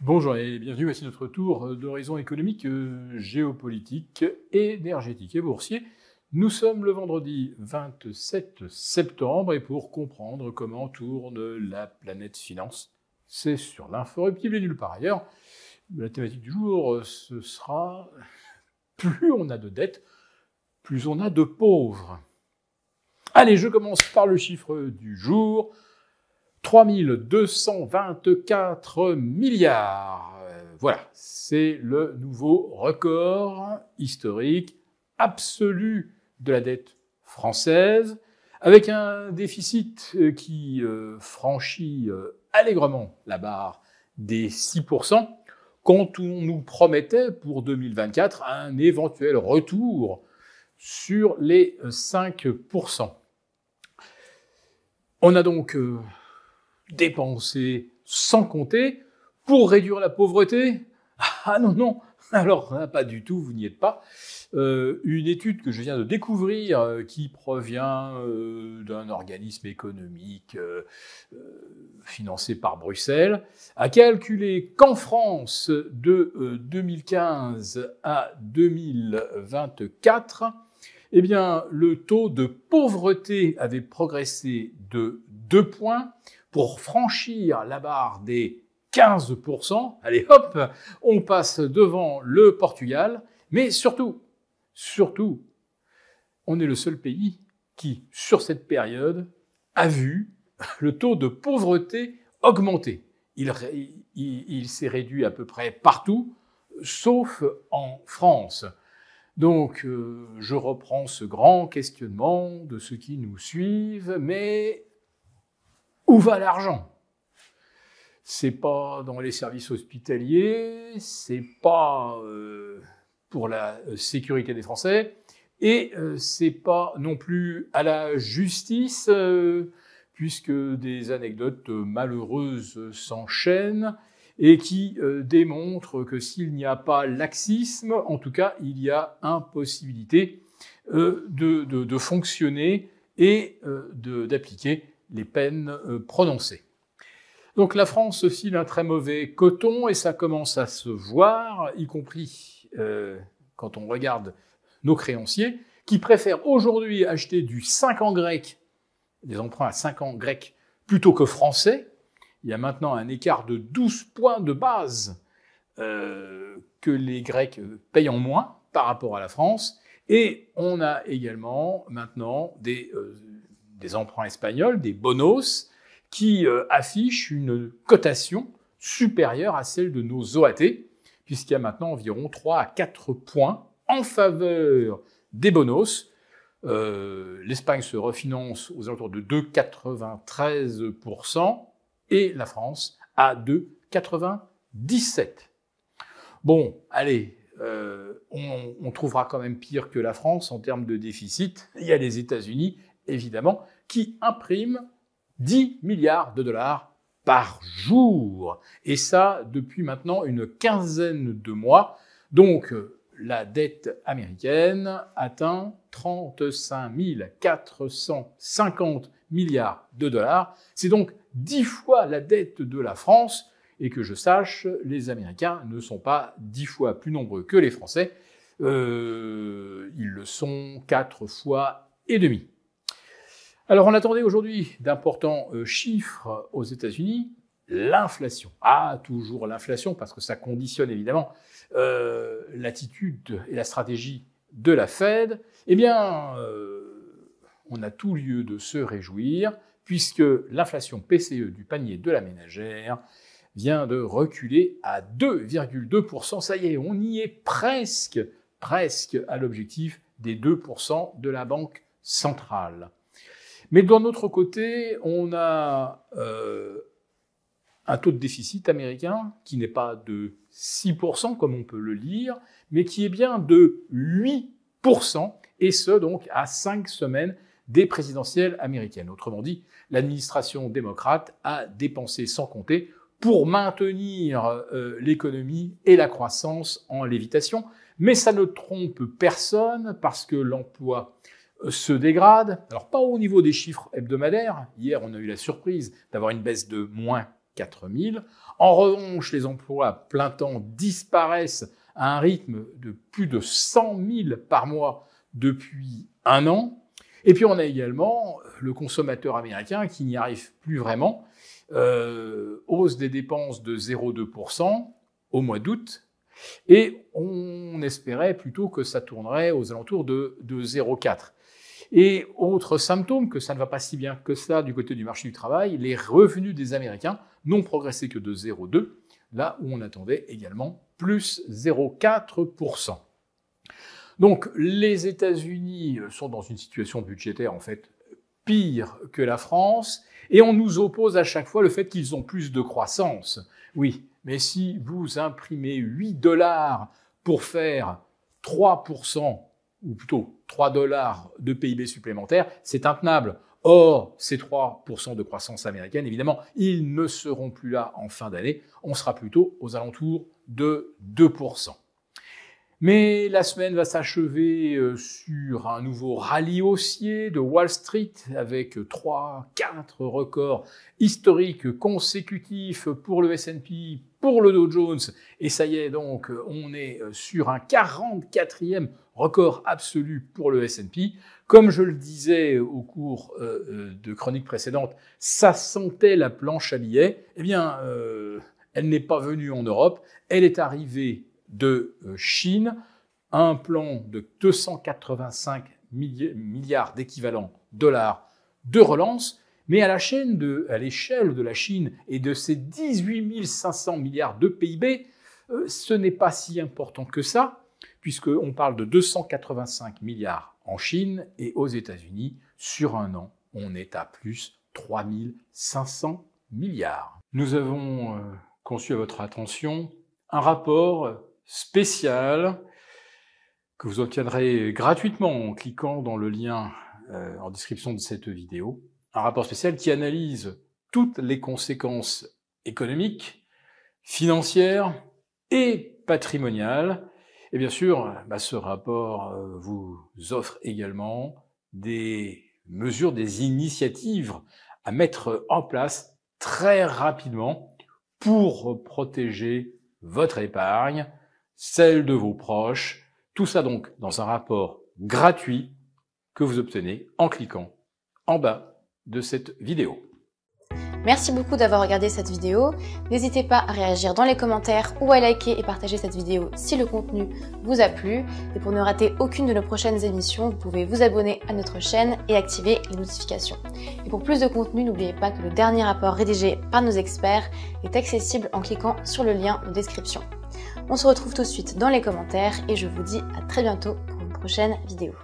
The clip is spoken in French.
Bonjour et bienvenue, voici notre tour d'horizon économique, géopolitique, énergétique et boursier. Nous sommes le vendredi 27 septembre et pour comprendre comment tourne la planète finance, c'est sur l'inforruptible et nulle part ailleurs. La thématique du jour, ce sera plus on a de dettes, plus on a de pauvres. Allez, je commence par le chiffre du jour. 3 224 milliards. Voilà, c'est le nouveau record historique absolu de la dette française, avec un déficit qui franchit allègrement la barre des 6%, quand on nous promettait pour 2024 un éventuel retour sur les 5%. On a donc dépenser sans compter pour réduire la pauvreté? Ah non, alors pas du tout, vous n'y êtes pas. Une étude que je viens de découvrir, qui provient d'un organisme économique financé par Bruxelles, a calculé qu'en France, de 2015 à 2024, eh bien, le taux de pauvreté avait progressé de 2 points, pour franchir la barre des 15%, allez hop, on passe devant le Portugal, mais surtout, on est le seul pays qui, sur cette période, a vu le taux de pauvreté augmenter. Il s'est réduit à peu près partout, sauf en France. Donc, je reprends ce grand questionnement de ceux qui nous suivent, mais où va l'argent? C'est pas dans les services hospitaliers, c'est pas pour la sécurité des Français, et c'est pas non plus à la justice, puisque des anecdotes malheureuses s'enchaînent et qui démontrent que s'il n'y a pas laxisme, en tout cas, il y a impossibilité de fonctionner et d'appliquer les peines prononcées. Donc la France file un très mauvais coton et ça commence à se voir, y compris quand on regarde nos créanciers, qui préfèrent aujourd'hui acheter du 5 ans grec, des emprunts à 5 ans grec, plutôt que français. Il y a maintenant un écart de 12 points de base que les Grecs payent en moins par rapport à la France. Et on a également maintenant des emprunts espagnols, des bonos, qui affichent une cotation supérieure à celle de nos OAT, puisqu'il y a maintenant environ 3 à 4 points en faveur des bonos. L'Espagne se refinance aux alentours de 2,93% et la France à 2,97%. Bon, allez, on trouvera quand même pire que la France en termes de déficit. Il y a les États-Unis, évidemment, qui impriment 10 milliards de dollars par jour. Et ça, depuis maintenant une quinzaine de mois. Donc, la dette américaine atteint 35 450 milliards de dollars. C'est donc 10 fois la dette de la France. Et que je sache, les Américains ne sont pas 10 fois plus nombreux que les Français. Ils le sont 4 fois et demi. Alors, on attendait aujourd'hui d'importants chiffres aux États-Unis. L'inflation. Ah, toujours l'inflation, parce que ça conditionne évidemment l'attitude et la stratégie de la Fed. Eh bien, on a tout lieu de se réjouir, puisque l'inflation PCE du panier de la ménagère vient de reculer à 2,2%. Ça y est, on y est presque à l'objectif des 2% de la Banque centrale. Mais d'un autre côté, on a un taux de déficit américain qui n'est pas de 6% comme on peut le lire, mais qui est bien de 8%, et ce donc à 5 semaines des présidentielles américaines. Autrement dit, l'administration démocrate a dépensé sans compter pour maintenir l'économie et la croissance en lévitation. Mais ça ne trompe personne parce que l'emploi se dégrade. Alors pas au niveau des chiffres hebdomadaires. Hier, on a eu la surprise d'avoir une baisse de moins 4 000. En revanche, les emplois à plein temps disparaissent à un rythme de plus de 100 000 par mois depuis un an. Et puis on a également le consommateur américain qui n'y arrive plus vraiment. Hausse des dépenses de 0,2% au mois d'août. Et on espérait plutôt que ça tournerait aux alentours de 0,4%. Et autre symptôme que ça ne va pas si bien que ça du côté du marché du travail, les revenus des Américains n'ont progressé que de 0,2%, là où on attendait également plus 0,4%. Donc les États-Unis sont dans une situation budgétaire en fait pire que la France, et on nous oppose à chaque fois le fait qu'ils ont plus de croissance. Oui, mais si vous imprimez 8 $ pour faire 3%, ou plutôt 3 $ de PIB supplémentaire, c'est intenable. Or, ces 3% de croissance américaine, évidemment, ils ne seront plus là en fin d'année. On sera plutôt aux alentours de 2%. Mais la semaine va s'achever sur un nouveau rallye haussier de Wall Street avec 3-4 records historiques consécutifs pour le S&P, pour le Dow Jones. Et ça y est, donc, on est sur un 44e record absolu pour le S&P. Comme je le disais au cours de chroniques précédentes, ça sentait la planche à billets. Eh bien, elle n'est pas venue en Europe, elle est arrivée de Chine, un plan de 285 milliards d'équivalents dollars de relance, mais à l'échelle de la Chine et de ses 18 500 milliards de PIB, ce n'est pas si important que ça, puisqu'on parle de 285 milliards en Chine et aux États-Unis, sur un an, on est à plus 3 500 milliards. Nous avons conçu à votre attention un rapport spécial que vous obtiendrez gratuitement en cliquant dans le lien en description de cette vidéo. Un rapport spécial qui analyse toutes les conséquences économiques, financières et patrimoniales. Et bien sûr, ce rapport vous offre également des mesures, des initiatives à mettre en place très rapidement pour protéger votre épargne, celle de vos proches. Tout ça donc dans un rapport gratuit que vous obtenez en cliquant en bas de cette vidéo. Merci beaucoup d'avoir regardé cette vidéo. N'hésitez pas à réagir dans les commentaires ou à liker et partager cette vidéo si le contenu vous a plu. Et pour ne rater aucune de nos prochaines émissions, vous pouvez vous abonner à notre chaîne et activer les notifications. Et pour plus de contenu, n'oubliez pas que le dernier rapport rédigé par nos experts est accessible en cliquant sur le lien de description. On se retrouve tout de suite dans les commentaires et je vous dis à très bientôt pour une prochaine vidéo.